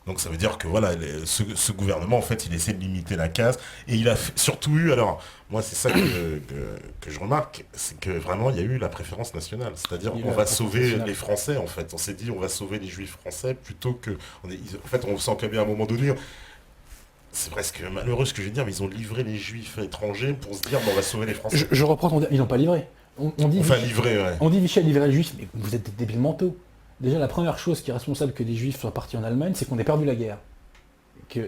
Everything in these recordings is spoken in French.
Donc ça veut dire que voilà, ce gouvernement, en fait, il essaie de limiter la casse. Et il a surtout eu, alors, moi, c'est ça que je remarque, c'est que vraiment, il y a eu la préférence nationale. C'est-à-dire, Il y a eu on la va préférence sauver nationale. les Français, en fait. On s'est dit, on va sauver les Juifs français plutôt que... en fait, on sent qu'à bien un moment donné, c'est presque malheureux ce que je veux dire, mais ils ont livré les Juifs étrangers pour se dire, bon, on va sauver les Français. Je reprends ton... Ils n'ont pas livré. On dit Enfin, Vichy, livré, ouais. on dit Vichy a livré les Juifs, mais vous êtes des débiles mentaux. Déjà, la première chose qui est responsable que les Juifs soient partis en Allemagne, c'est qu'on ait perdu la guerre. Que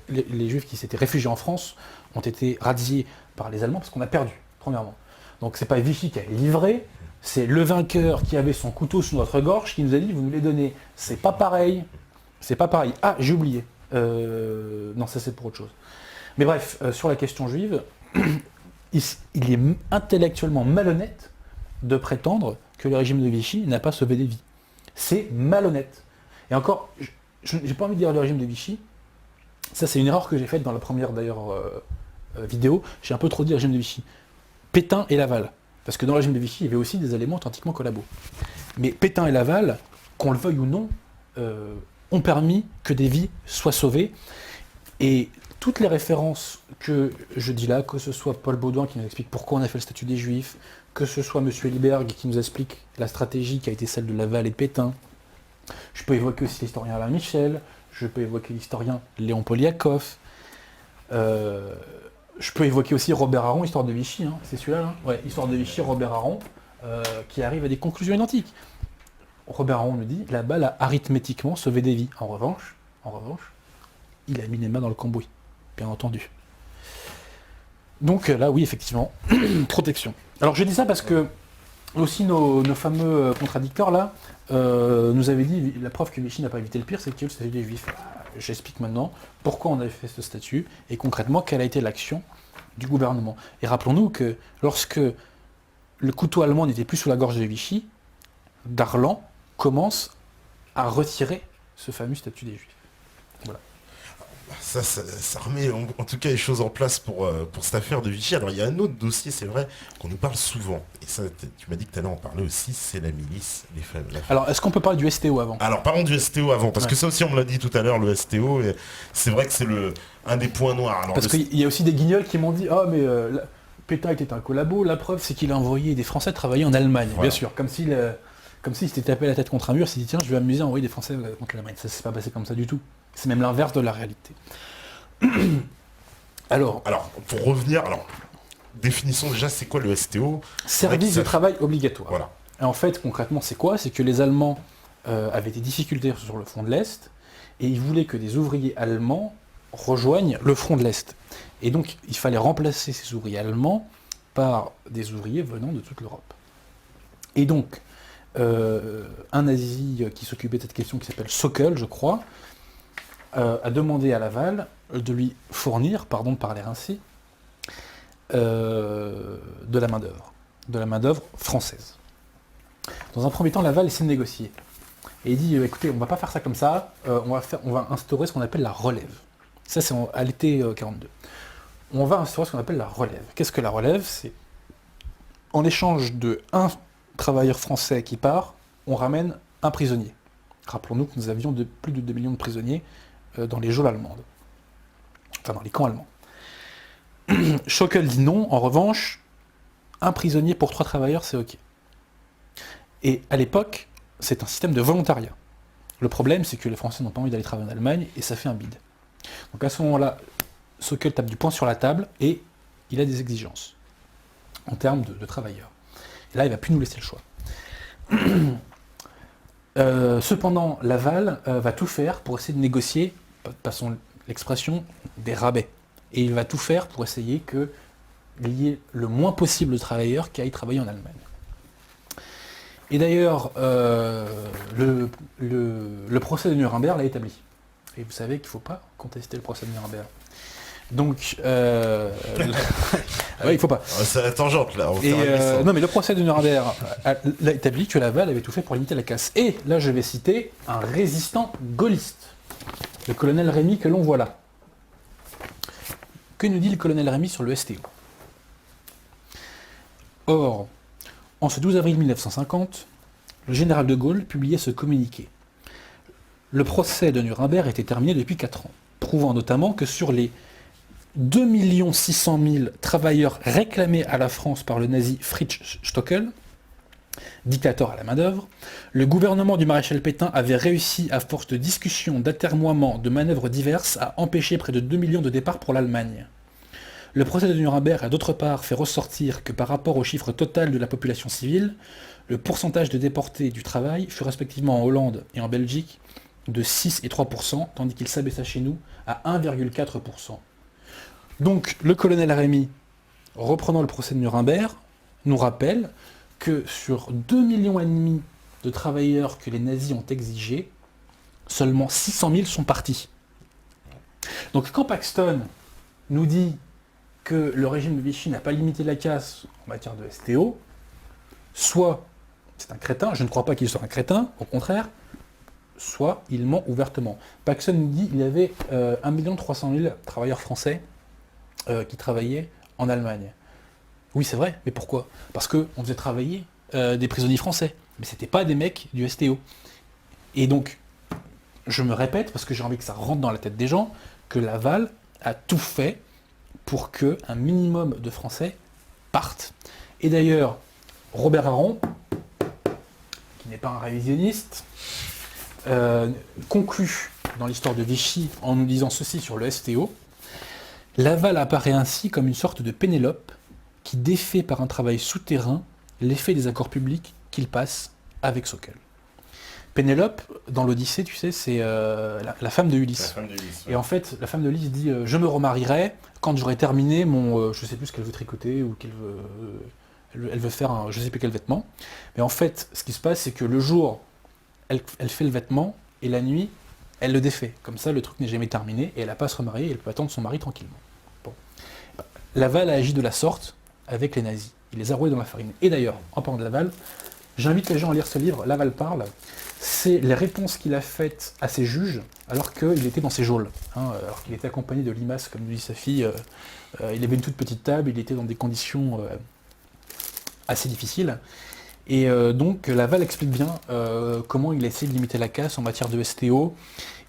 les Juifs qui s'étaient réfugiés en France ont été razziés par les Allemands parce qu'on a perdu, premièrement. Donc c'est pas Vichy qui a livré, c'est le vainqueur qui avait son couteau sous notre gorge qui nous a dit vous nous les donnez. C'est pas pareil. C'est pas pareil. Ah, j'ai oublié. Non, ça c'est pour autre chose. Mais bref, sur la question juive, il est intellectuellement malhonnête de prétendre que le régime de Vichy n'a pas sauvé des vies. C'est malhonnête. Et encore, j'ai pas envie de dire le régime de Vichy. Ça, c'est une erreur que j'ai faite dans la première, d'ailleurs, vidéo. J'ai un peu trop dit régime de Vichy. Pétain et Laval. Parce que dans le régime de Vichy, il y avait aussi des éléments authentiquement collabos. Mais Pétain et Laval, qu'on le veuille ou non, ont permis que des vies soient sauvées. Et toutes les références que je dis là, que ce soit Paul Baudouin qui nous explique pourquoi on a fait le statut des Juifs, que ce soit M. Liberg qui nous explique la stratégie qui a été celle de Laval et de Pétain, je peux évoquer aussi l'historien Alain Michel, je peux évoquer l'historien Léon Poliakov, je peux évoquer aussi Robert Aron, Histoire de Vichy, hein, c'est celui-là, là ouais, Histoire de Vichy, Robert Aron, qui arrive à des conclusions identiques. Robert Aron nous dit, la balle a arithmétiquement sauvé des vies. En revanche, il a mis les mains dans le cambouis, bien entendu. Donc là, oui, effectivement, protection. Alors je dis ça parce que aussi nos fameux contradicteurs là nous avaient dit la preuve que Vichy n'a pas évité le pire, c'est qu'il y a eu le statut des Juifs. J'explique maintenant pourquoi on avait fait ce statut et concrètement quelle a été l'action du gouvernement. Et rappelons-nous que lorsque le couteau allemand n'était plus sous la gorge de Vichy, Darlan commence à retirer ce fameux statut des Juifs. Voilà. Ça remet en tout cas les choses en place pour cette affaire de Vichy. Alors il y a un autre dossier, c'est vrai, qu'on nous parle souvent. Et ça, tu m'as dit que tu allais en parler aussi, c'est la milice, les femmes. Alors, est-ce qu'on peut parler du STO avant ? Alors parlons du STO avant, parce que ça aussi on me l'a dit tout à l'heure, le STO, et c'est vrai que c'est un des points noirs. Alors, parce qu'il y a aussi des guignols qui m'ont dit « Ah, mais Pétain était un collabo, la preuve c'est qu'il a envoyé des Français travailler en Allemagne. Voilà. » Bien sûr, comme s'il s'était tapé la tête contre un mur, il s'est dit « Tiens, je vais m'amuser à envoyer des Français contre l'Allemagne. » Ça s'est pas passé comme ça du tout. C'est même l'inverse de la réalité. Alors, pour revenir, définissons déjà c'est quoi le STO ? Service de travail obligatoire. Voilà. Et en fait, concrètement, c'est quoi ? C'est que les Allemands avaient des difficultés sur le front de l'Est, et ils voulaient que des ouvriers allemands rejoignent le front de l'Est. Et donc, il fallait remplacer ces ouvriers allemands par des ouvriers venant de toute l'Europe. Et donc, un nazi qui s'occupait de cette question, qui s'appelle Sockel, je crois, a demandé à Laval de lui fournir, pardon de parler ainsi, de la main-d'œuvre française. Dans un premier temps, Laval essaie de négocier. Et il dit, écoutez, on va pas faire ça comme ça, on va instaurer ce qu'on appelle la relève. Ça, c'est à l'été 42. On va instaurer ce qu'on appelle la relève. Qu'est-ce que la relève ? C'est en échange de un travailleur français qui part, on ramène un prisonnier. Rappelons-nous que nous avions plus de 2 millions de prisonniers dans les geôles allemandes. Enfin, dans les camps allemands. Schockel dit non, en revanche, un prisonnier pour 3 travailleurs, c'est OK. Et à l'époque, c'est un système de volontariat. Le problème, c'est que les Français n'ont pas envie d'aller travailler en Allemagne, et ça fait un bide. Donc à ce moment-là, Schockel tape du poing sur la table, et il a des exigences, en termes de travailleurs. Et là, il ne va plus nous laisser le choix. Cependant, Laval va tout faire pour essayer de négocier, passons l'expression, des rabais. Et il va tout faire pour essayer qu'il y ait le moins possible de travailleurs qui aillent travailler en Allemagne. Et d'ailleurs, le procès de Nuremberg l'a établi. Et vous savez qu'il ne faut pas contester le procès de Nuremberg. Donc, ouais, il ne faut pas. C'est la tangente là. Non, mais le procès de Nuremberg l'a établi que Laval avait tout fait pour limiter la casse. Et là, je vais citer un résistant gaulliste, le colonel Rémy que l'on voit là. Que nous dit le colonel Rémy sur le STO ? Or, en ce 12 avril 1950, le général de Gaulle publiait ce communiqué. le procès de Nuremberg était terminé depuis 4 ans, prouvant notamment que sur les 2 600 000 travailleurs réclamés à la France par le nazi Fritz Stockel, dictateur à la main-d'œuvre, le gouvernement du maréchal Pétain avait réussi, à force de discussions, d'atermoiements, de manœuvres diverses, à empêcher près de 2 millions de départs pour l'Allemagne. Le procès de Nuremberg a d'autre part fait ressortir que par rapport au chiffre total de la population civile, le pourcentage de déportés du travail fut respectivement en Hollande et en Belgique de 6 et 3%, tandis qu'il s'abaissa chez nous à 1,4%. Donc le colonel Rémy, reprenant le procès de Nuremberg, nous rappelle que sur 2,5 millions de travailleurs que les nazis ont exigés, seulement 600 000 sont partis. Donc quand Paxton nous dit que le régime de Vichy n'a pas limité la casse en matière de STO, soit c'est un crétin, je ne crois pas qu'il soit un crétin, au contraire, soit il ment ouvertement. Paxson nous dit qu'il y avait 1 300 000 travailleurs français qui travaillaient en Allemagne. Oui, c'est vrai, mais pourquoi? Parce qu'on faisait travailler des prisonniers français, mais c'était pas des mecs du STO. Et donc, je me répète, parce que j'ai envie que ça rentre dans la tête des gens, que Laval a tout fait pour qu'un minimum de Français partent. Et d'ailleurs, Robert Harron, qui n'est pas un révisionniste, conclut dans l'histoire de Vichy en nous disant ceci sur le STO. Laval apparaît ainsi comme une sorte de Pénélope qui défait par un travail souterrain l'effet des accords publics qu'il passe avec Sokol. Pénélope, dans l'Odyssée, tu sais, c'est la femme de Ulysse. La femme d'Ulysse, ouais. Et en fait, la femme de Ulysse dit je me remarierai quand j'aurai terminé mon... je sais plus ce qu'elle veut tricoter ou qu'elle veut... elle veut faire un... je sais plus quel vêtement. Mais en fait, ce qui se passe, c'est que le jour, elle fait le vêtement et la nuit, elle le défait. Comme ça, le truc n'est jamais terminé et elle n'a pas à se remarier et elle peut attendre son mari tranquillement. Bon. Laval a agi de la sorte avec les nazis. Il les a roués dans la farine. Et d'ailleurs, en parlant de Laval, j'invite les gens à lire ce livre, Laval parle. C'est les réponses qu'il a faites à ses juges alors qu'il était dans ses geôles. Alors qu'il était accompagné de limaces, comme nous dit sa fille. Il avait une toute petite table, il était dans des conditions assez difficiles. Et donc Laval explique bien comment il a essayé de limiter la casse en matière de STO.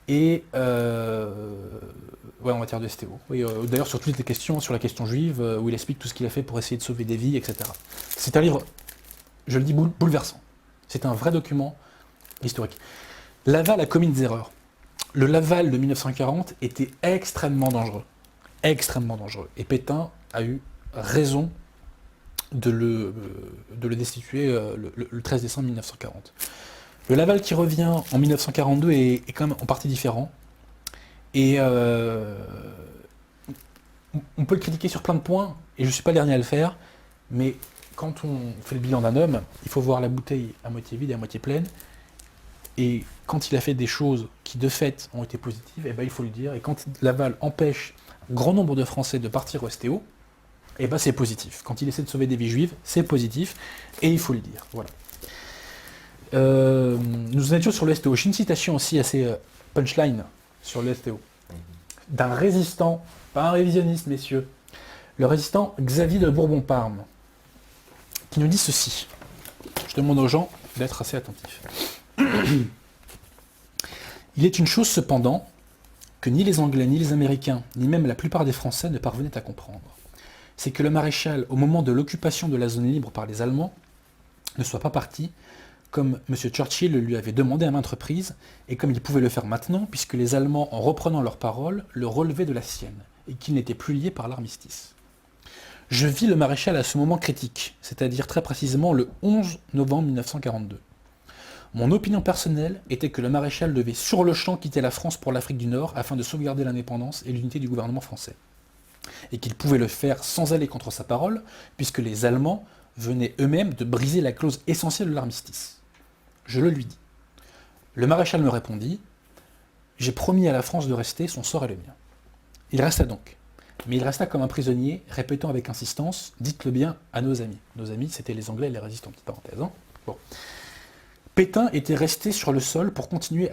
Et en matière de STO. Oui, d'ailleurs sur toutes les questions, sur la question juive, où il explique tout ce qu'il a fait pour essayer de sauver des vies, etc. C'est un livre, je le dis, bouleversant. C'est un vrai document historique. Laval a commis des erreurs. Le Laval de 1940 était extrêmement dangereux. Extrêmement dangereux. Et Pétain a eu raison de le destituer le 13 décembre 1940. Le Laval qui revient en 1942 est quand même en partie différent. Et on peut le critiquer sur plein de points, et je ne suis pas le dernier à le faire, mais quand on fait le bilan d'un homme, il faut voir la bouteille à moitié vide et à moitié pleine. Et quand il a fait des choses qui, de fait, ont été positives, il faut le dire. Et quand Laval empêche un grand nombre de Français de partir au STO, c'est positif. Quand il essaie de sauver des vies juives, c'est positif, et il faut le dire. Voilà. Nous en étions sur le STO. J'ai une citation aussi assez punchline sur le STO. D'un résistant, pas un révisionniste, messieurs, le résistant Xavier de Bourbon-Parme, qui nous dit ceci. Je demande aux gens d'être assez attentifs. Il est une chose cependant que ni les Anglais, ni les Américains, ni même la plupart des Français ne parvenaient à comprendre. C'est que le maréchal, au moment de l'occupation de la zone libre par les Allemands, ne soit pas parti, comme M. Churchill le lui avait demandé à maintes reprises, et comme il pouvait le faire maintenant, puisque les Allemands, en reprenant leur parole, le relevaient de la sienne, et qu'il n'était plus lié par l'armistice. Je vis le maréchal à ce moment critique, c'est-à-dire très précisément le 11 novembre 1942. Mon opinion personnelle était que le maréchal devait sur le champ quitter la France pour l'Afrique du Nord afin de sauvegarder l'indépendance et l'unité du gouvernement français. Et qu'il pouvait le faire sans aller contre sa parole, puisque les Allemands venaient eux-mêmes de briser la clause essentielle de l'armistice. Je le lui dis. Le maréchal me répondit « J'ai promis à la France de rester, son sort est le mien. » Il resta donc. Mais il resta comme un prisonnier, répétant avec insistance « Dites-le bien à nos amis. » Nos amis, c'était les Anglais et les résistants, petite parenthèse. Bon. Pétain était resté sur le sol pour continuer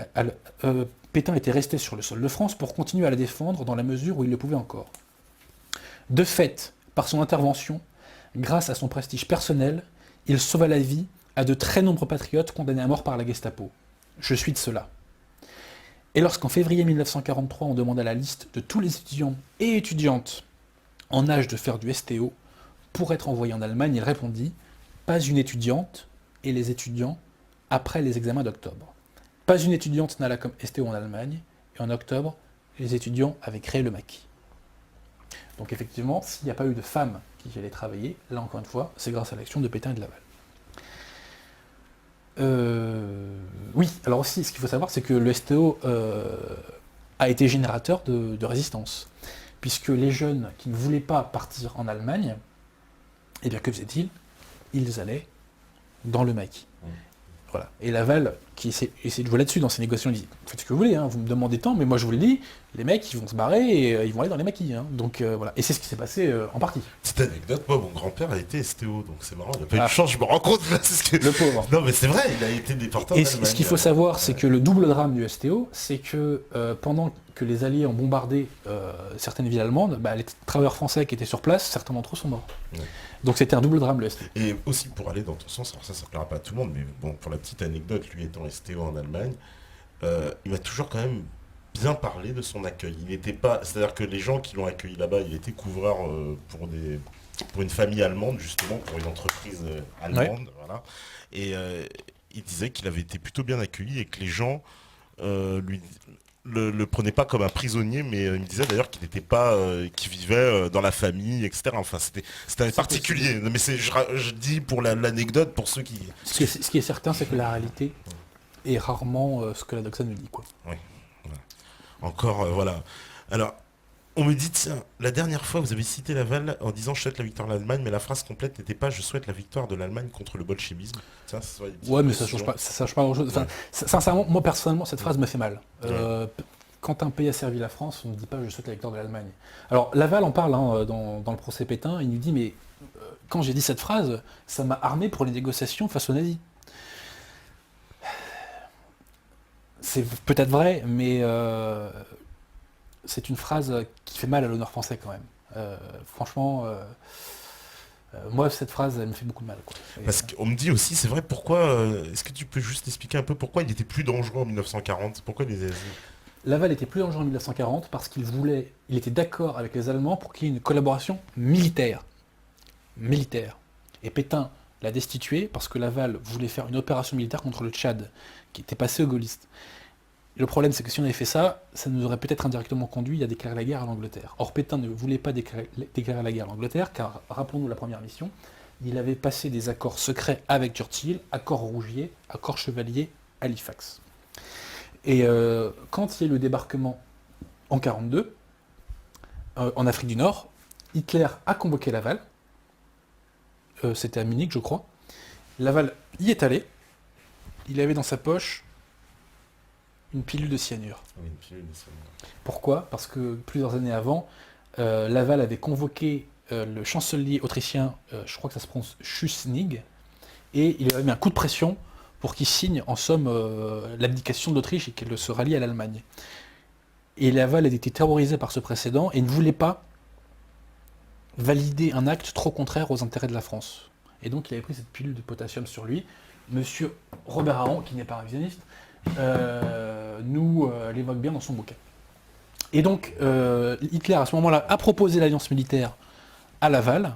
Pétain était resté sur le sol de France pour continuer à la défendre dans la mesure où il le pouvait encore. De fait, par son intervention, grâce à son prestige personnel, il sauva la vie à de très nombreux patriotes condamnés à mort par la Gestapo. Je suis de cela. Et lorsqu'en février 1943, on demanda la liste de tous les étudiants et étudiantes en âge de faire du STO pour être envoyés en Allemagne, il répondit « Pas une étudiante et les étudiants après les examens d'octobre. Pas une étudiante n'alla comme STO en Allemagne, et en octobre, les étudiants avaient créé le maquis. » Donc effectivement, s'il n'y a pas eu de femmes qui allaient travailler, là encore une fois, c'est grâce à l'action de Pétain et de Laval. Oui, alors aussi, ce qu'il faut savoir, c'est que le STO a été générateur de résistance, puisque les jeunes qui ne voulaient pas partir en Allemagne, eh bien que faisaient-ils? Ils allaient dans le maquis. Voilà. Et Laval, qui essaie de jouer là-dessus dans ses négociations, il dit faites ce que vous voulez, hein, vous me demandez tant, mais moi je vous l'ai dit, les mecs ils vont se barrer et ils vont aller dans les maquis. Hein. Donc voilà. Et c'est ce qui s'est passé en partie. Petite anecdote, moi mon grand-père a été STO, donc c'est marrant, il n'a pas eu de chance, je me rends compte là, c'est ce que... Le pauvre. Non mais c'est vrai, il a été déporté en Et Allemagne. ce qu'il faut savoir, c'est que le double drame du STO, c'est que pendant que les Alliés ont bombardé certaines villes allemandes, les travailleurs français qui étaient sur place, certains d'entre eux sont morts. Ouais. Donc c'était un double drame le STO. Et aussi pour aller dans ton sens, alors ça ne plaira pas à tout le monde, mais bon, pour la petite anecdote, lui étant STO en Allemagne, il m'a toujours quand même bien parlé de son accueil. Il n'était pas, c'est-à-dire que les gens qui l'ont accueilli là-bas, il était couvreur pour une famille allemande, justement, pour une entreprise allemande, ouais. Voilà. Et il disait qu'il avait été plutôt bien accueilli et que les gens le prenait pas comme un prisonnier, mais il me disait d'ailleurs qu'il n'était pas, qu'il vivait dans la famille, etc. Enfin, c'était particulier. Mais je dis pour l'anecdote, pour ceux qui... Ce qui est certain, c'est que la réalité est rarement ce que la doxa nous dit, quoi. Oui. Voilà. Encore, voilà. Alors, on me dit, tiens, la dernière fois, vous avez cité Laval en disant « Je souhaite la victoire de l'Allemagne », mais la phrase complète n'était pas « Je souhaite la victoire de l'Allemagne contre le bolchevisme ». Tiens, ouais, mais ça change pas grand-chose. Enfin, sincèrement, moi, personnellement, cette phrase me fait mal. Quand un pays a servi la France, on ne dit pas « Je souhaite la victoire de l'Allemagne ». Alors, Laval en parle dans le procès Pétain, il nous dit « Mais quand j'ai dit cette phrase, ça m'a armé pour les négociations face aux nazis ». C'est peut-être vrai, mais c'est une phrase qui fait mal à l'honneur français quand même. Franchement, moi cette phrase elle me fait beaucoup de mal. Quoi. Parce qu'on me dit aussi, c'est vrai, pourquoi, est-ce que tu peux juste expliquer un peu pourquoi il était plus dangereux en 1940 ? Pourquoi les nazis ? Laval était plus dangereux en 1940 parce qu'il était d'accord avec les Allemands pour qu'il y ait une collaboration militaire. Et Pétain l'a destitué parce que Laval voulait faire une opération militaire contre le Tchad, qui était passé aux gaullistes. Et le problème, c'est que si on avait fait ça, ça nous aurait peut-être indirectement conduit à déclarer la guerre à l'Angleterre. Or, Pétain ne voulait pas déclarer la guerre à l'Angleterre, car, rappelons-nous la première mission, il avait passé des accords secrets avec Churchill, accord Rougier, accord Chevalier, Halifax. Et quand il y a eu le débarquement en 1942, en Afrique du Nord, Hitler a convoqué Laval, c'était à Munich, je crois. Laval y est allé, il avait dans sa poche une pilule de cyanure. Oui, une pilule de cyanure. Pourquoi ? Parce que plusieurs années avant, Laval avait convoqué le chancelier autrichien, je crois que ça se prononce Schuschnigg, et il avait mis un coup de pression pour qu'il signe en somme l'abdication de l'Autriche et qu'elle se rallie à l'Allemagne. Et Laval a été terrorisé par ce précédent et ne voulait pas valider un acte trop contraire aux intérêts de la France. Et donc il avait pris cette pilule de potassium sur lui. Monsieur Robert Aron, qui n'est pas révisionniste, nous l'évoque bien dans son bouquin. Et donc Hitler à ce moment-là a proposé l'alliance militaire à Laval,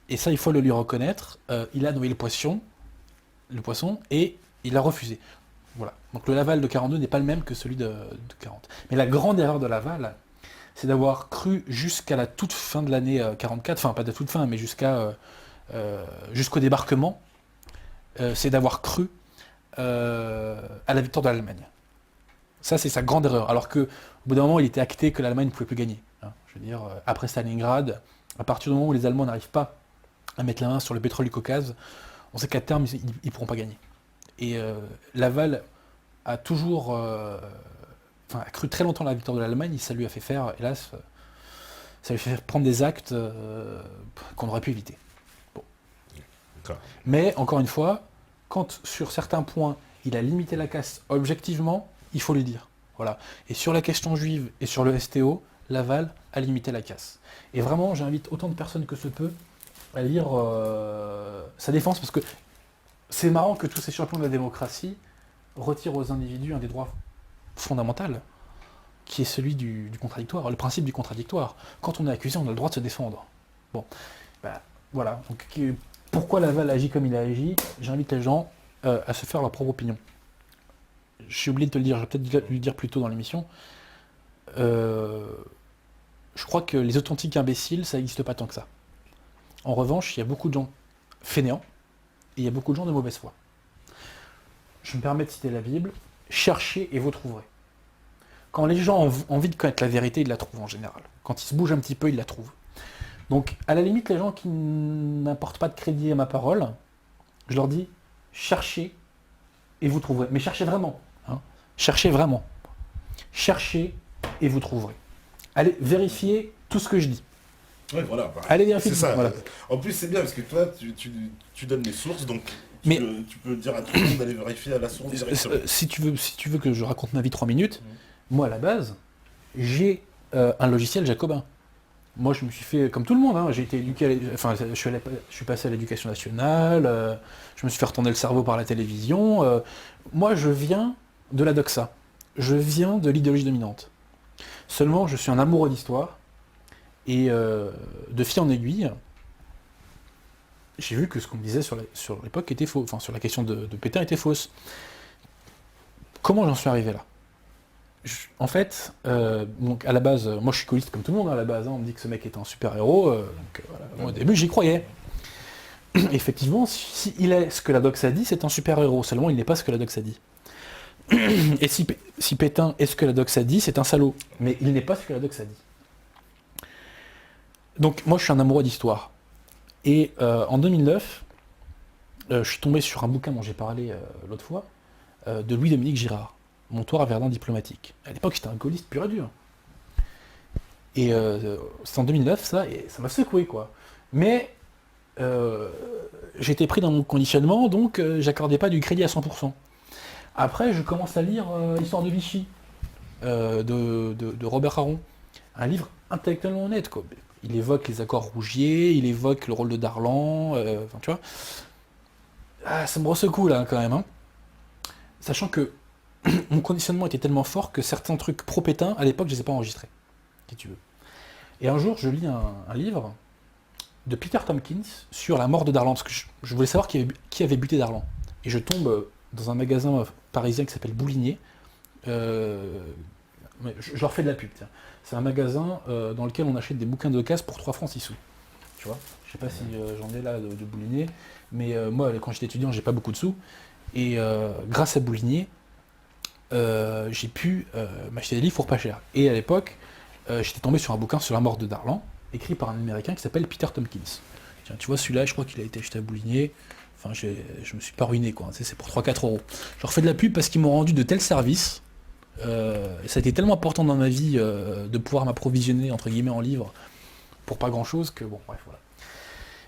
et ça il faut le lui reconnaître, il a noyé le poisson, et il a refusé. Voilà. Donc le Laval de 42 n'est pas le même que celui de 40. Mais la grande erreur de Laval, c'est d'avoir cru jusqu'à la toute fin de l'année 44, enfin pas de toute fin, mais jusqu'au débarquement, c'est d'avoir cru à la victoire de l'Allemagne. Ça, c'est sa grande erreur. Alors qu'au bout d'un moment, il était acté que l'Allemagne ne pouvait plus gagner. Hein. Je veux dire, après Stalingrad, à partir du moment où les Allemands n'arrivent pas à mettre la main sur le pétrole du Caucase, on sait qu'à terme, ils ne pourront pas gagner. Et Laval a toujours a cru très longtemps à la victoire de l'Allemagne, et ça lui a fait faire, hélas, ça lui a fait prendre des actes qu'on aurait pu éviter. Bon. Mais, encore une fois, quand sur certains points, il a limité la casse objectivement, il faut le dire. Voilà. Et sur la question juive et sur le STO, Laval a limité la casse. Et vraiment, j'invite autant de personnes que se peut à lire sa défense, parce que c'est marrant que tous ces champions de la démocratie retirent aux individus un des droits fondamental, qui est celui du contradictoire, le principe du contradictoire. Quand on est accusé, on a le droit de se défendre. Bon, bah, voilà. Donc, pourquoi Laval agit comme il a agi? J'invite les gens à se faire leur propre opinion. J'ai oublié de te le dire, je vais peut-être le dire plus tôt dans l'émission. Je crois que les authentiques imbéciles, ça n'existe pas tant que ça. En revanche, il y a beaucoup de gens fainéants et il y a beaucoup de gens de mauvaise foi. Je me permets de citer la Bible, cherchez et vous trouverez. Quand les gens ont envie de connaître la vérité, ils la trouvent en général. Quand ils se bougent un petit peu, ils la trouvent. Donc, à la limite, les gens qui n'apportent pas de crédit à ma parole, je leur dis, cherchez et vous trouverez. Mais cherchez vraiment. Hein. Cherchez vraiment. Cherchez et vous trouverez. Allez vérifier tout ce que je dis. Ouais, voilà. Allez vérifier C'est tout ça. voilà. En plus, c'est bien parce que toi, tu donnes les sources, donc Mais- tu peux dire à tout le monde d'aller vérifier à la source directement. Si tu veux que je raconte ma vie 3 minutes, moi à la base, j'ai un logiciel jacobin. Moi je me suis fait comme tout le monde, hein, j'ai été éduqué, je suis passé à l'éducation nationale, je me suis fait retourner le cerveau par la télévision. Moi je viens de la doxa, je viens de l'idéologie dominante. Seulement je suis un amoureux d'histoire et de fil en aiguille, j'ai vu que ce qu'on me disait sur l'époque était faux, enfin sur la question de Pétain était fausse. Comment j'en suis arrivé là? En fait, donc à la base, moi je suis gaulliste comme tout le monde, hein, à la base, hein, on me dit que ce mec était un super-héros, voilà, moi, au début j'y croyais. Effectivement, si il est ce que la doxa dit, c'est un super-héros, seulement il n'est pas ce que la doxa dit. Et si Pétain est ce que la doxa dit, c'est un salaud, mais il n'est pas ce que la doxa dit. Donc moi je suis un amoureux d'histoire. Et en 2009, je suis tombé sur un bouquin dont j'ai parlé l'autre fois, de Louis-Dominique Girard, Montoire à Verdun diplomatique. À l'époque, j'étais un gaulliste pur et dur. Et c'est en 2009, ça, et ça m'a secoué, quoi. Mais j'étais pris dans mon conditionnement, donc j'accordais pas du crédit à 100%. Après, je commence à lire Histoire de Vichy, de Robert Harron. Un livre intellectuellement honnête, quoi. Il évoque les accords Rougier, il évoque le rôle de Darlan, enfin, tu vois. Ah, ça me ressecoue, là, quand même, hein. Sachant que mon conditionnement était tellement fort que certains trucs pro-Pétain, à l'époque, je les ai pas enregistrés, si tu veux. Et un jour, je lis un livre de Peter Tompkins sur la mort de Darlan, parce que je voulais savoir qui avait buté Darlan. Et je tombe dans un magasin parisien qui s'appelle Boulinier. Je leur fais de la pub, tiens. C'est un magasin dans lequel on achète des bouquins d'occasion pour 3 francs 6 sous. Tu vois, je sais pas si j'en ai là de Boulinier, mais moi, quand j'étais étudiant, j'ai pas beaucoup de sous. Et grâce à Boulinier, j'ai pu m'acheter des livres pour pas cher. Et à l'époque, j'étais tombé sur un bouquin sur la mort de Darlan, écrit par un Américain qui s'appelle Peter Tompkins. Tiens, tu vois, celui-là, je crois qu'il a été acheté à Boulinier. Enfin, je me suis pas ruiné, quoi. C'est pour 3-4 euros. Je leur fais de la pub parce qu'ils m'ont rendu de tels services. Ça a été tellement important dans ma vie de pouvoir m'approvisionner, entre guillemets, en livres pour pas grand-chose que, bon, bref, voilà.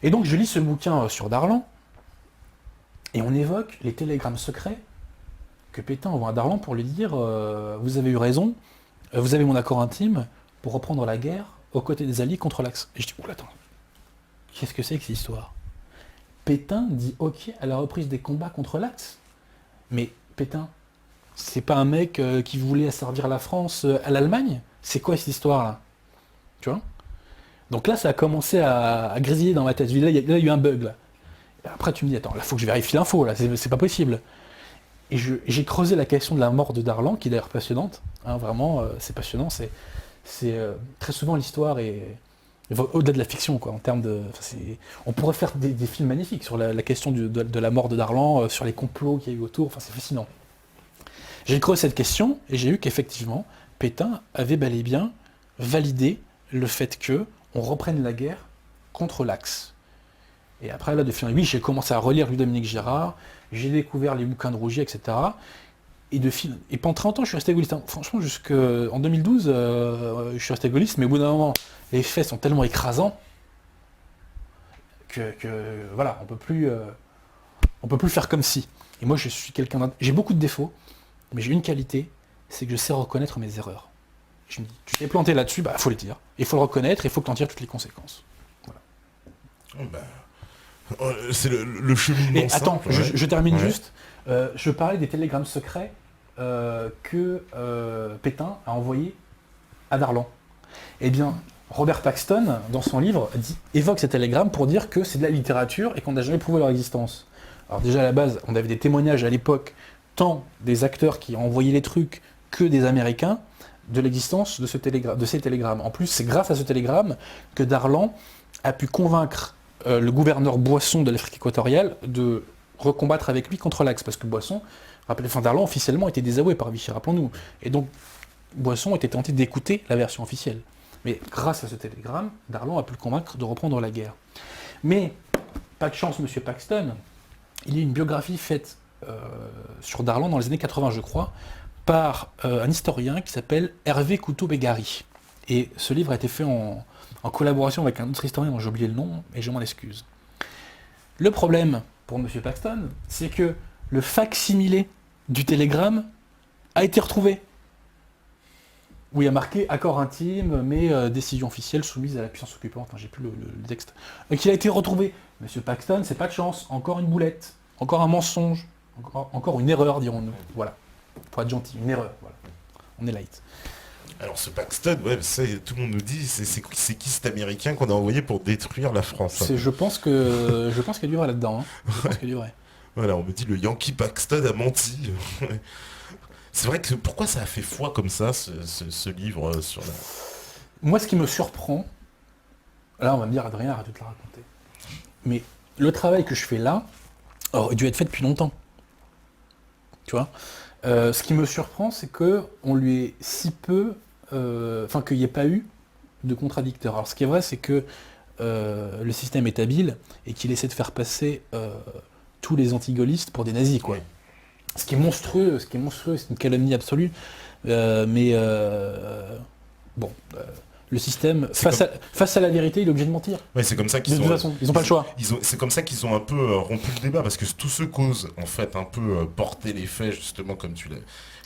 Et donc, je lis ce bouquin sur Darlan, et on évoque les télégrammes secrets que Pétain envoie à Darlan pour lui dire vous avez eu raison, vous avez mon accord intime pour reprendre la guerre aux côtés des Alliés contre l'Axe. Et je dis oula, attends, qu'est-ce que c'est que cette histoire? Pétain dit ok à la reprise des combats contre l'Axe. Mais Pétain, c'est pas un mec qui voulait asservir la France à l'Allemagne? C'est quoi cette histoire-là? Tu vois? Donc là, ça a commencé à grésiller dans ma tête. Là, il y a eu un bug, là. Et après, tu me dis, attends, là, faut que je vérifie l'info, là, c'est pas possible. Et j'ai creusé la question de la mort de Darlan, qui est d'ailleurs passionnante. Hein, vraiment, c'est passionnant. C'est très souvent l'histoire est au-delà de la fiction, quoi, en termes de. On pourrait faire des films magnifiques sur la question de la mort de Darlan, sur les complots qu'il y a eu autour. Enfin, c'est fascinant. J'ai creusé cette question et j'ai vu qu'effectivement, Pétain avait bel et bien validé le fait que on reprenne la guerre contre l'Axe. Et après, là, de fil en aiguille, j'ai commencé à relire Louis-Dominique Girard, j'ai découvert les bouquins de Rougier, etc. Et pendant 30 ans, je suis resté gaulliste. Hein. Franchement, jusqu'en 2012, je suis resté gaulliste, mais au bout d'un moment, les faits sont tellement écrasants que voilà, on peut plus faire comme si. Et moi, je suis j'ai beaucoup de défauts, mais j'ai une qualité, c'est que je sais reconnaître mes erreurs. Je me dis, tu t'es planté là-dessus, bah faut le dire. Il faut le reconnaître, il faut que tu en tires toutes les conséquences. Voilà. Oh, bah, c'est le cheminement Et attends, simple. je termine juste. Je parlais des télégrammes secrets que Pétain a envoyé à Darlan. Eh bien, Robert Paxton, dans son livre, évoque ces télégrammes pour dire que c'est de la littérature et qu'on n'a jamais prouvé leur existence. Alors déjà, à la base, on avait des témoignages à l'époque, tant des acteurs qui ont envoyé les trucs que des Américains, de l'existence de ces télégrammes. En plus, c'est grâce à ce télégramme que Darlan a pu convaincre le gouverneur Boisson de l'Afrique équatoriale de recombattre avec lui contre l'Axe, parce que Boisson, Darlan officiellement était désavoué par Vichy, rappelons-nous. Et donc, Boisson était tenté d'écouter la version officielle. Mais grâce à ce télégramme, Darlan a pu le convaincre de reprendre la guerre. Mais, pas de chance, monsieur Paxton, il y a une biographie faite sur Darlan dans les années 80, je crois, par un historien qui s'appelle Hervé Couteau-Bégari. Et ce livre a été fait en collaboration avec un autre historien dont j'ai oublié le nom, et je m'en excuse. Le problème pour M. Paxton, c'est que le fac-similé du télégramme a été retrouvé. Où il y a marqué accord intime, mais décision officielle soumise à la puissance occupante. Enfin, j'ai plus le texte. Donc il a été retrouvé. M. Paxton, c'est pas de chance. Encore une boulette. Encore un mensonge. Encore une erreur, dirons-nous. Voilà. Pour être gentil, une erreur. Voilà. On est light. Alors ce Paxton, ouais, ça, tout le monde nous dit, c'est qui cet Américain qu'on a envoyé pour détruire la France, hein. Je pense qu'il y a du vrai là-dedans. Hein. Je pense qu'il y a du vrai. Voilà, on me dit le Yankee Paxton a menti. C'est vrai que pourquoi ça a fait foi comme ça, ce livre sur la... Moi, ce qui me surprend, là on va me dire Adrien, arrête de te la raconter. Mais le travail que je fais là aurait dû être fait depuis longtemps. Tu vois, ce qui me surprend, c'est qu'on lui ait si peu, qu'il n'y ait pas eu de contradicteurs. Alors ce qui est vrai, c'est que le système est habile et qu'il essaie de faire passer tous les anti-gaullistes pour des nazis, quoi. Ouais. Ce qui est monstrueux, c'est une calomnie absolue. Le système, face à la vérité, il est obligé de mentir. Ouais, c'est comme ça qu'ils de toute façon, ils n'ont pas le choix. C'est comme ça qu'ils ont un peu rompu le débat, parce que tous ceux qui osent en fait un peu porter les faits, justement comme tu l'as,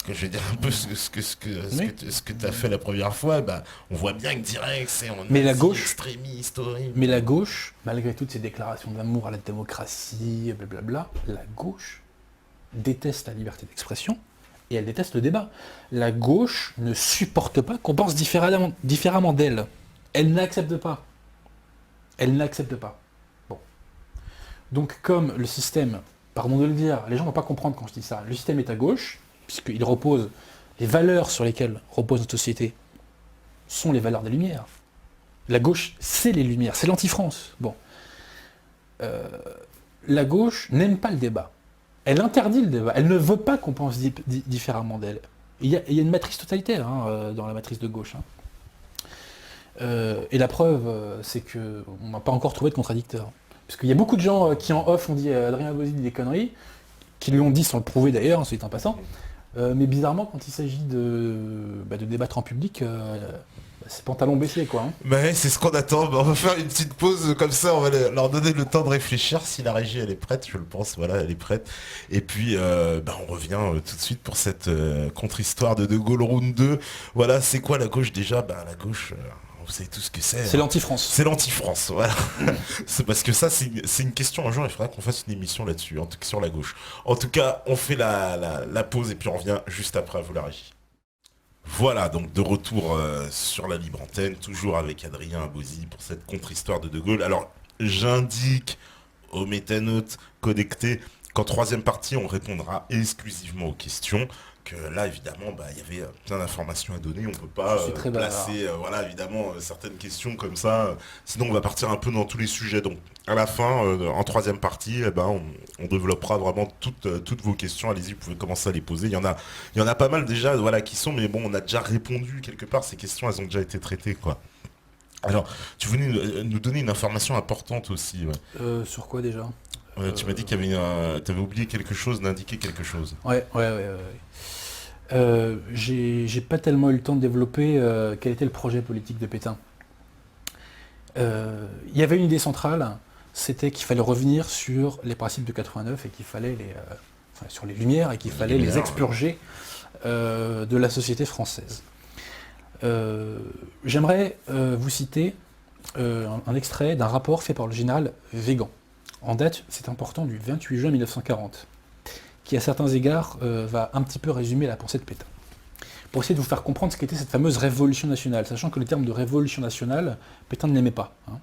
que je vais dire un peu ce que tu as fait la première fois, bah, on voit bien que direct c'est en extrémiste, horrible. Mais la gauche, malgré toutes ces déclarations d'amour à la démocratie, blablabla, la gauche déteste la liberté d'expression et elle déteste le débat. La gauche ne supporte pas qu'on pense différemment d'elle. Elle n'accepte pas. Bon. Donc comme le système, pardon de le dire, les gens ne vont pas comprendre quand je dis ça, le système est à gauche, puisqu'il repose, les valeurs sur lesquelles repose notre société sont les valeurs des Lumières. La gauche, c'est les Lumières, c'est l'anti-France. Bon. La gauche n'aime pas le débat. Elle interdit le débat. Elle ne veut pas qu'on pense différemment d'elle. Il y a une matrice totalitaire dans la matrice de gauche. Et la preuve, c'est qu'on n'a pas encore trouvé de contradicteur. Parce qu'il y a beaucoup de gens qui en off ont dit à Adrien Bozzi des conneries, qui lui ont dit sans le prouver d'ailleurs, ensuite en passant. Mais bizarrement, quand il s'agit de débattre en public, c'est pantalon baissé, quoi. Hein. Mais c'est ce qu'on attend. On va faire une petite pause comme ça, on va leur donner le temps de réfléchir. Si la régie elle est prête, je le pense, voilà, elle est prête. Et puis on revient tout de suite pour cette contre-histoire de Gaulle Round 2. Voilà, c'est quoi la gauche déjà ? La gauche, vous savez tout ce que c'est. C'est l'anti-France. C'est l'anti-France, voilà. C'est parce que ça, c'est une question un jour, il faudra qu'on fasse une émission là-dessus, en tout cas sur la gauche. En tout cas, on fait la pause et puis on revient juste après, à vous la régie. Voilà, donc de retour sur la libre antenne, toujours avec Adrien Bozzi pour cette contre-histoire de Gaulle. Alors, j'indique aux métanotes connectés qu'en troisième partie, on répondra exclusivement aux questions. Que là, évidemment, il y avait plein d'informations à donner. On ne peut pas placer, évidemment, certaines questions comme ça. Sinon, on va partir un peu dans tous les sujets. Donc, à la fin, en troisième partie, on développera vraiment toutes vos questions. Allez-y, vous pouvez commencer à les poser. Il y en a pas mal déjà, qui sont, mais bon, on a déjà répondu quelque part. Ces questions, elles ont déjà été traitées, quoi. Alors, tu venais nous donner une information importante aussi. Ouais. Sur quoi déjà ? Tu m'as dit qu'il y avait t'avais oublié quelque chose, d'indiquer quelque chose. Ouais. J'ai pas tellement eu le temps de développer quel était le projet politique de Pétain. Il y avait une idée centrale, c'était qu'il fallait revenir sur les principes de 89 et qu'il fallait sur les Lumières et qu'il fallait les expurger de la société française. J'aimerais vous citer un extrait d'un rapport fait par le général Végan. En date, c'est important, du 28 juin 1940. qui à certains égards va un petit peu résumer la pensée de Pétain. Pour essayer de vous faire comprendre ce qu'était cette fameuse révolution nationale, sachant que le terme de révolution nationale, Pétain ne l'aimait pas. Hein.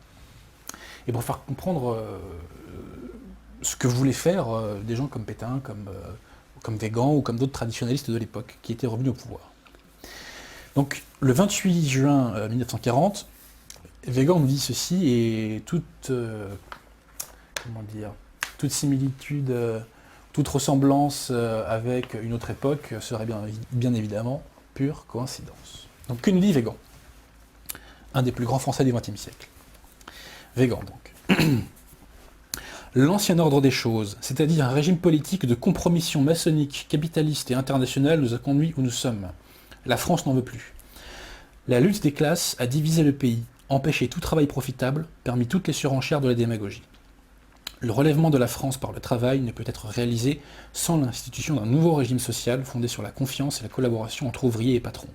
Et pour faire comprendre ce que voulaient faire des gens comme Pétain, comme Weygand ou comme d'autres traditionnalistes de l'époque qui étaient revenus au pouvoir. Donc le 28 juin 1940, Weygand nous dit ceci, et toute similitude, toute ressemblance avec une autre époque serait bien évidemment pure coïncidence. Donc que nous dit Weygand, un des plus grands Français du XXe siècle. Weygand donc. L'ancien ordre des choses, c'est-à-dire un régime politique de compromission maçonnique, capitaliste et internationale, nous a conduits où nous sommes. La France n'en veut plus. La lutte des classes a divisé le pays, empêché tout travail profitable, permis toutes les surenchères de la démagogie. Le relèvement de la France par le travail ne peut être réalisé sans l'institution d'un nouveau régime social fondé sur la confiance et la collaboration entre ouvriers et patrons.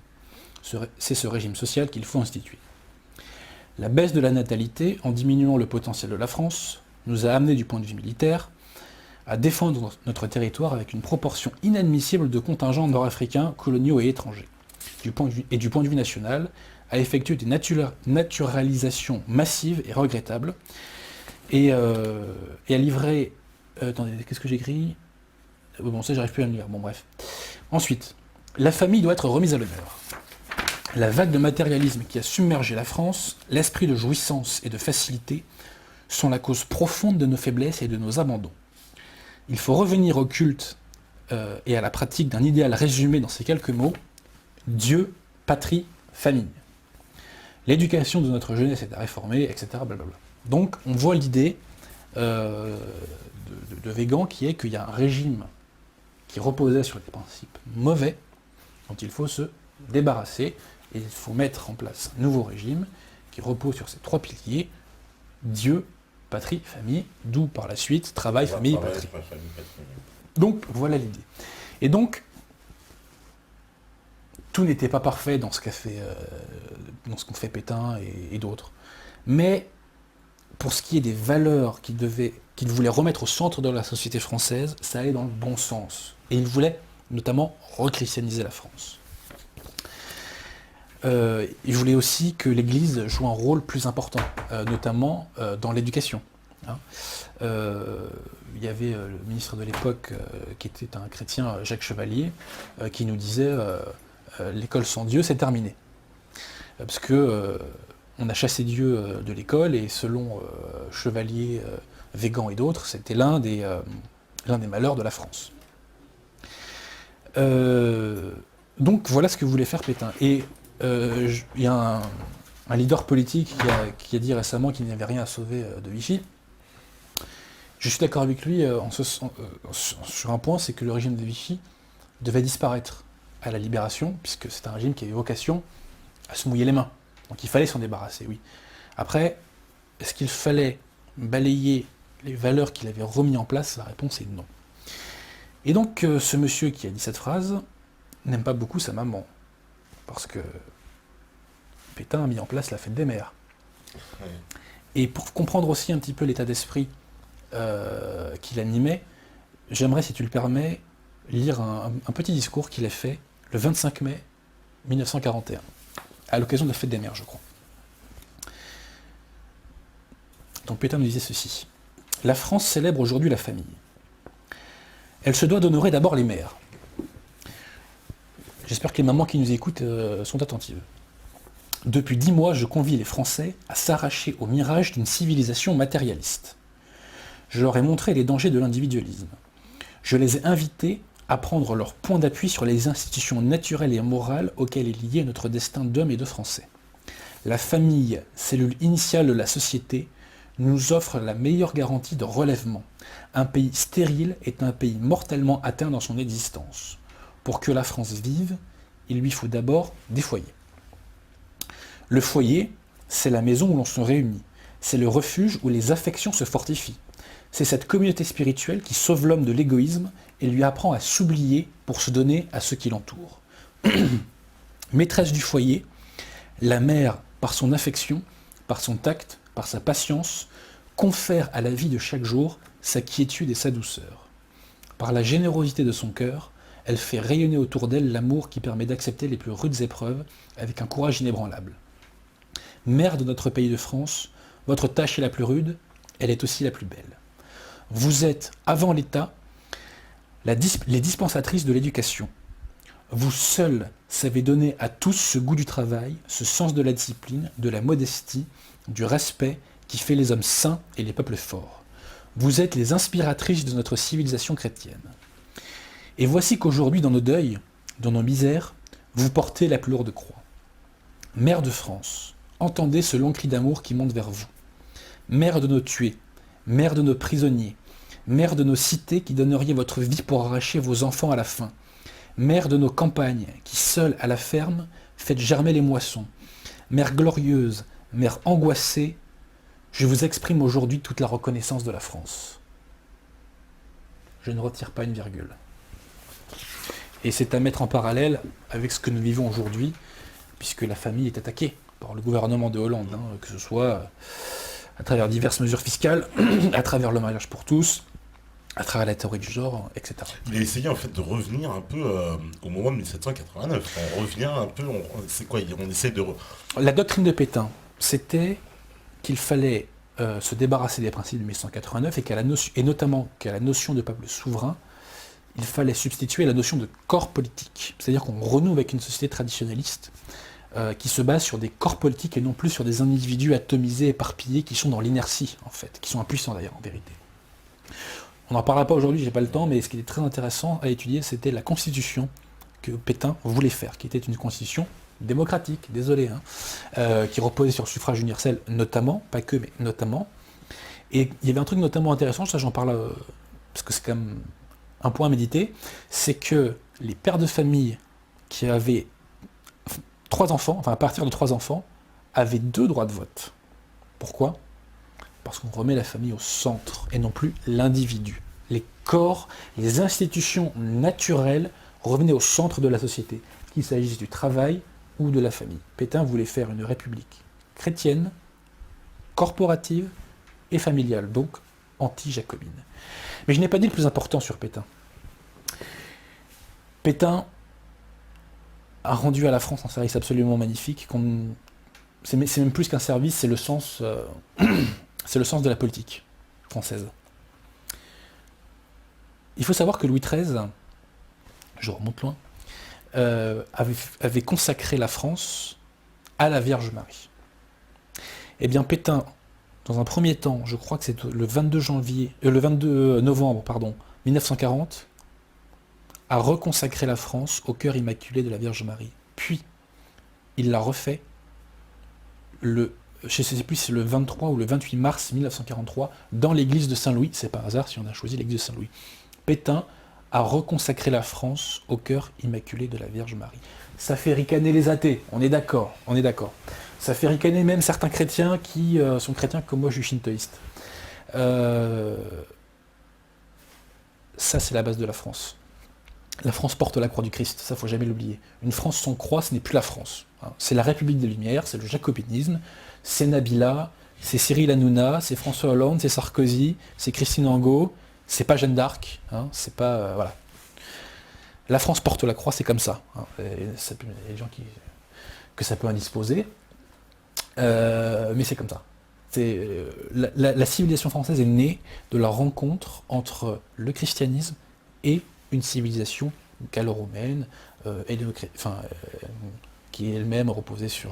C'est ce régime social qu'il faut instituer. La baisse de la natalité, en diminuant le potentiel de la France, nous a amené du point de vue militaire à défendre notre territoire avec une proportion inadmissible de contingents nord-africains, coloniaux et étrangers. Du point de vue national, à effectuer des naturalisations massives et regrettables, et à livrer... attendez, qu'est-ce que j'écris ? Bon, ça, j'arrive plus à le lire. Bon, bref. Ensuite, la famille doit être remise à l'honneur. La vague de matérialisme qui a submergé la France, l'esprit de jouissance et de facilité, sont la cause profonde de nos faiblesses et de nos abandons. Il faut revenir au culte et à la pratique d'un idéal résumé dans ces quelques mots: Dieu, patrie, famille. L'éducation de notre jeunesse est à réformer, etc. Blablabla. Donc on voit l'idée de Weygand qui est qu'il y a un régime qui reposait sur des principes mauvais dont il faut se débarrasser, et il faut mettre en place un nouveau régime qui repose sur ces trois piliers: Dieu, patrie, famille, d'où par la suite travail, famille, patrie. Donc voilà l'idée. Et donc tout n'était pas parfait dans ce qu'ont fait Pétain et d'autres. Mais pour ce qui est des valeurs qu'il voulait remettre au centre de la société française, ça allait dans le bon sens. Et il voulait notamment rechristianiser la France. Il voulait aussi que l'Église joue un rôle plus important, notamment dans l'éducation. Hein. Il y avait le ministre de l'époque, qui était un chrétien, Jacques Chevalier, qui nous disait l'école sans Dieu, c'est terminé. Parce que on a chassé Dieu de l'école, et selon Chevalier, Weygand et d'autres, c'était l'un des malheurs de la France. Donc voilà ce que voulait faire Pétain. Et il y a un leader politique qui a dit récemment qu'il n'y avait rien à sauver de Vichy. Je suis d'accord avec lui sur un point, c'est que le régime de Vichy devait disparaître à la Libération, puisque c'est un régime qui avait vocation à se mouiller les mains. Donc il fallait s'en débarrasser, oui. Après, est-ce qu'il fallait balayer les valeurs qu'il avait remis en place? La réponse est non. Et donc ce monsieur qui a dit cette phrase n'aime pas beaucoup sa maman, parce que Pétain a mis en place la fête des mères. Ouais. Et pour comprendre aussi un petit peu l'état d'esprit qu'il animait, j'aimerais, si tu le permets, lire un petit discours qu'il a fait le 25 mai 1941, à l'occasion de la fête des mères, je crois. Donc Pétain nous disait ceci: la France célèbre aujourd'hui la famille. Elle se doit d'honorer d'abord les mères. J'espère que les mamans qui nous écoutent sont attentives. Depuis 10 mois, je convie les Français à s'arracher au mirage d'une civilisation matérialiste. Je leur ai montré les dangers de l'individualisme. Je les ai invités à prendre leur point d'appui sur les institutions naturelles et morales auxquelles est lié notre destin d'hommes et de Français. La famille, cellule initiale de la société, nous offre la meilleure garantie de relèvement. Un pays stérile est un pays mortellement atteint dans son existence. Pour que la France vive, il lui faut d'abord des foyers. Le foyer, c'est la maison où l'on se réunit. C'est le refuge où les affections se fortifient. C'est cette communauté spirituelle qui sauve l'homme de l'égoïsme et lui apprend à s'oublier pour se donner à ceux qui l'entourent. Maîtresse du foyer, la mère, par son affection, par son tact, par sa patience, confère à la vie de chaque jour sa quiétude et sa douceur. Par la générosité de son cœur, elle fait rayonner autour d'elle l'amour qui permet d'accepter les plus rudes épreuves avec un courage inébranlable. Mère de notre pays de France, votre tâche est la plus rude, elle est aussi la plus belle. Vous êtes, avant l'État, les dispensatrices de l'éducation. Vous seuls savez donner à tous ce goût du travail, ce sens de la discipline, de la modestie, du respect qui fait les hommes saints et les peuples forts. Vous êtes les inspiratrices de notre civilisation chrétienne. Et voici qu'aujourd'hui, dans nos deuils, dans nos misères, vous portez la plus lourde croix. Mère de France, entendez ce long cri d'amour qui monte vers vous. Mère de nos tués, mère de nos prisonniers, mère de nos cités qui donneriez votre vie pour arracher vos enfants à la faim, mère de nos campagnes qui, seule à la ferme, faites germer les moissons, mère glorieuse, mère angoissée, je vous exprime aujourd'hui toute la reconnaissance de la France. Je ne retire pas une virgule. Et c'est à mettre en parallèle avec ce que nous vivons aujourd'hui, puisque la famille est attaquée par le gouvernement de Hollande, que ce soit à travers diverses mesures fiscales, à travers le mariage pour tous, à travers la théorie du genre, etc. Il a essayé en fait de revenir un peu au moment de 1789. On revient un peu, c'est quoi, on essaie de... La doctrine de Pétain, c'était qu'il fallait se débarrasser des principes de 1789 et notamment qu'à la notion de peuple souverain, il fallait substituer la notion de corps politique. C'est-à-dire qu'on renoue avec une société traditionnaliste qui se base sur des corps politiques et non plus sur des individus atomisés, éparpillés, qui sont dans l'inertie, en fait, qui sont impuissants d'ailleurs, en vérité. On n'en parlera pas aujourd'hui, j'ai pas le temps, mais ce qui est très intéressant à étudier, c'était la constitution que Pétain voulait faire, qui était une constitution démocratique, désolé, qui reposait sur le suffrage universel notamment, pas que, mais notamment. Et il y avait un truc notamment intéressant, ça j'en parle parce que c'est quand même un point à méditer, c'est que les pères de famille qui avaient 3 enfants, enfin à partir de 3 enfants, avaient 2 droits de vote. Pourquoi ? Parce qu'on remet la famille au centre et non plus l'individu. Les corps, les institutions naturelles revenaient au centre de la société, qu'il s'agisse du travail ou de la famille. Pétain voulait faire une république chrétienne, corporative et familiale, donc anti-jacobine. Mais je n'ai pas dit le plus important sur Pétain. Pétain a rendu à la France un service absolument magnifique. C'est même plus qu'un service, c'est le sens de la politique française. Il faut savoir que Louis XIII, je remonte loin, avait consacré la France à la Vierge Marie. Eh bien, Pétain, dans un premier temps, je crois que c'est le 22 novembre 1940, a reconsacré la France au cœur immaculé de la Vierge Marie. Puis, il l'a refait je ne sais plus si c'est le 23 ou le 28 mars 1943, dans l'église de Saint-Louis. C'est par hasard si on a choisi l'église de Saint-Louis. Pétain a reconsacré la France au cœur immaculé de la Vierge Marie. Ça fait ricaner les athées, on est d'accord. Ça fait ricaner même certains chrétiens qui sont chrétiens comme moi, je suis shintoïste. Ça, c'est la base de la France. La France porte la croix du Christ, ça faut jamais l'oublier. Une France sans croix, ce n'est plus la France. C'est la République des Lumières, c'est le jacobinisme, c'est Nabila, c'est Cyril Hanouna, c'est François Hollande, c'est Sarkozy, c'est Christine Angot, c'est pas Jeanne d'Arc, c'est pas... voilà. La France porte la croix, c'est comme ça. Il y a des gens que ça peut indisposer, mais c'est comme ça. La civilisation française est née de la rencontre entre le christianisme et une civilisation gallo-romaine, qui elle-même reposait sur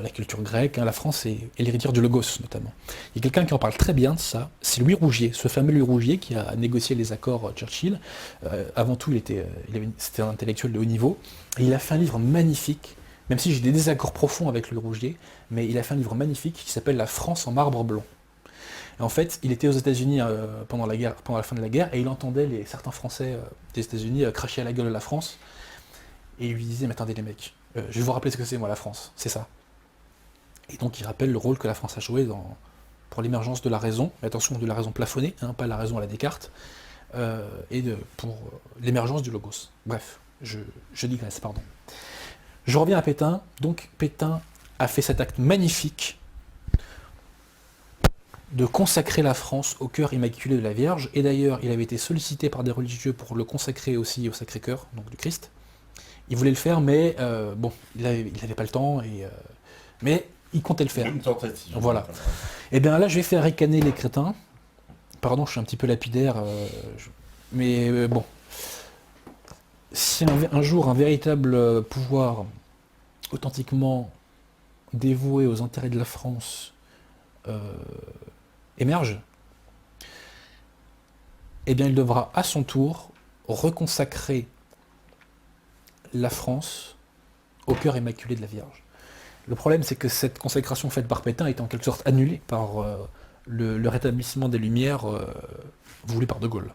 la culture grecque. La France est l'héritière du Logos, notamment. Il y a quelqu'un qui en parle très bien de ça, c'est Louis Rougier, ce fameux Louis Rougier qui a négocié les accords Churchill. Avant tout, c'était un intellectuel de haut niveau, et il a fait un livre magnifique, même si j'ai des désaccords profonds avec Louis Rougier, mais il a fait un livre magnifique qui s'appelle La France en marbre blanc. Et en fait, il était aux États-Unis pendant la fin de la guerre, et il entendait certains Français des États-Unis cracher à la gueule de la France, et il lui disait, mais attendez les mecs, je vais vous rappeler ce que c'est moi la France, c'est ça. Et donc il rappelle le rôle que la France a joué pour l'émergence de la raison, mais attention, de la raison plafonnée, pas la raison à la Descartes, et pour l'émergence du logos. Bref, je digresse, pardon. Je reviens à Pétain. Donc Pétain a fait cet acte magnifique de consacrer la France au cœur immaculé de la Vierge. Et d'ailleurs, il avait été sollicité par des religieux pour le consacrer aussi au Sacré-Cœur, donc du Christ. Il voulait le faire, mais bon, il avait pas le temps, mais il comptait le faire. Une tentative. Voilà. Et bien là, je vais faire ricaner les crétins. Pardon, je suis un petit peu lapidaire, mais bon. Si un jour un véritable pouvoir authentiquement dévoué aux intérêts de la France émerge, eh bien il devra à son tour reconsacrer la France au cœur immaculé de la Vierge. Le problème, c'est que cette consécration faite par Pétain est en quelque sorte annulée par le rétablissement des Lumières voulu par De Gaulle.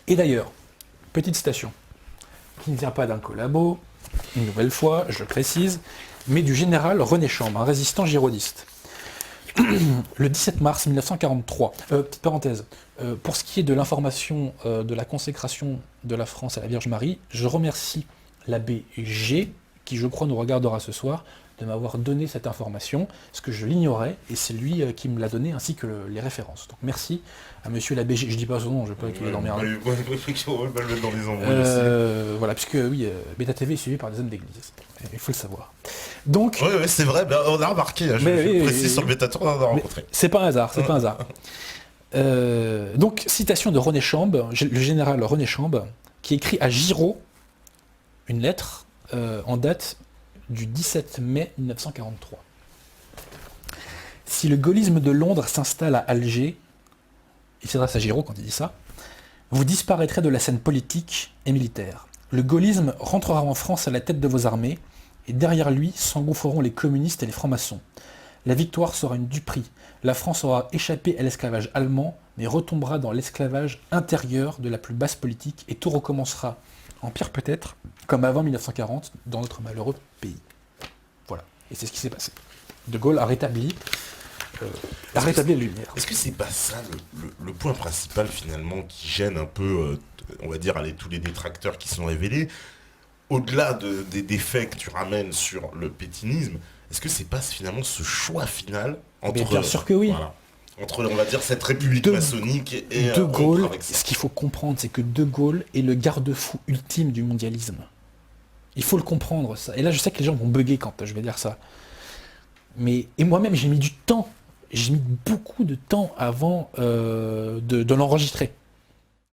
Et d'ailleurs, petite citation, qui ne vient pas d'un collabo, une nouvelle fois, je le précise, mais du général René Chambre, un résistant gironiste. Le 17 mars 1943, petite parenthèse, pour ce qui est de l'information de la consécration de la France à la Vierge Marie, je remercie l'abbé G, qui je crois nous regardera ce soir, de m'avoir donné cette information, parce que je l'ignorais, et c'est lui qui me l'a donné, ainsi que les références. Donc merci à monsieur l'abbé G, je dis pas son nom, je veux pas qu'il est dans mes reins. Voilà, puisque oui, Beta TV est suivi par des hommes d'église, il faut le savoir. Donc, oui, c'est vrai, on a remarqué, je précise sur le Beta Tour, on a rencontré. C'est pas un hasard, c'est pas un hasard. Donc, citation de René Chambre, le général René Chambre, qui écrit à Giraud une lettre en date du 17 mai 1943. Si le gaullisme de Londres s'installe à Alger, il s'adresse à Giraud quand il dit ça, vous disparaîtrez de la scène politique et militaire. Le gaullisme rentrera en France à la tête de vos armées, et derrière lui s'engouffreront les communistes et les francs-maçons. La victoire sera une duperie. La France aura échappé à l'esclavage allemand, mais retombera dans l'esclavage intérieur de la plus basse politique, et tout recommencera, en pire peut-être, comme avant 1940, dans notre malheureux pays. Voilà. Et c'est ce qui s'est passé. De Gaulle a rétabli les Lumières. Est-ce que c'est pas ça le point principal finalement qui gêne un peu, on va dire, tous les détracteurs qui sont révélés, au-delà des faits que tu ramènes sur le pétinisme, est-ce que c'est pas finalement ce choix final entre... Bien sûr que oui. Voilà, entre, on va dire, cette république maçonnique et... De Gaulle, ce qu'il faut comprendre, c'est que De Gaulle est le garde-fou ultime du mondialisme. Il faut le comprendre, ça. Et là, je sais que les gens vont bugger quand je vais dire ça. Et moi-même, j'ai mis du temps. J'ai mis beaucoup de temps avant de l'enregistrer.